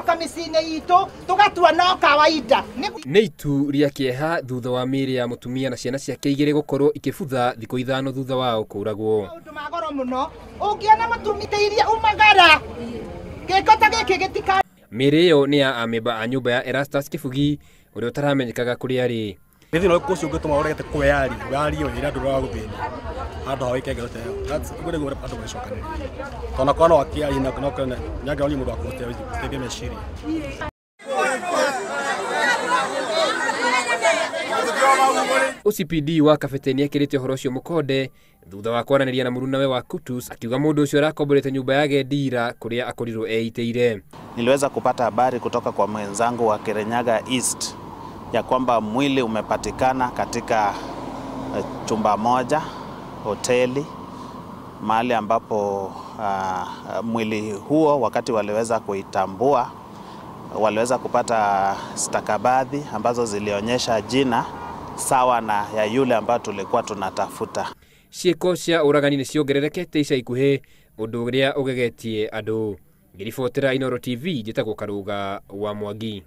tugacoka mĩciĩ-inĩ itũ tugatua no kawaida. Nĩ itu rĩa kĩeha thutha wa mĩĩrĩ ya mũtumia na ciana ciake igĩrĩ gũkorwo ikĩbutha thikũ ithano thutha wao kũragwo. Maũndũ ma goro mũno ũngĩona mũtumithĩirie umagara gĩko ta gĩkĩ gĩtika. Mĩĩrĩ ĩyo nĩ ya amemba a nyũmba ya Erastus Kĩbugi ũrĩa ũtaramenyekaga kũrĩa arĩ. Nĩ no kũcio ngĩtũma ũregete kweyari wario ĩrĩa andũ ragũthĩnia handũ ha wĩke ngero ta ĩyo. That's good go andũ macokanĩrĩria. Tona kwa no akia ina no kana nyaga oli mũndũ akũte tegemea meciria. OCPD wa Kabete ekĩrĩte ũhoro ũcio mũkonde thutha wa kwaranĩria na mũrunawe wa Kutus akiuga mũndũ ũcio arakomborete nyumba ya agendi kũrĩa akorirwo eitiire. Niliweza kupata habari kutoka kwa mwenzangu wa Kirinyaga East ya kwamba mwili umepatikana katika chumba moja hoteli, mahali ambapo mwili huo wakati waliweza kuitambua waliweza kupata stakabadhi ambazo zilionyesha jina sawa na ya yule ambaye tulikuwa tunatafuta. Ciĩko cia uragani nĩciongererekete ica ikuhĩ ũndũ ũrĩa ũgegetie andũ. Ngĩribotera Inooro TV njĩtagwo Karuga wa Mwangi.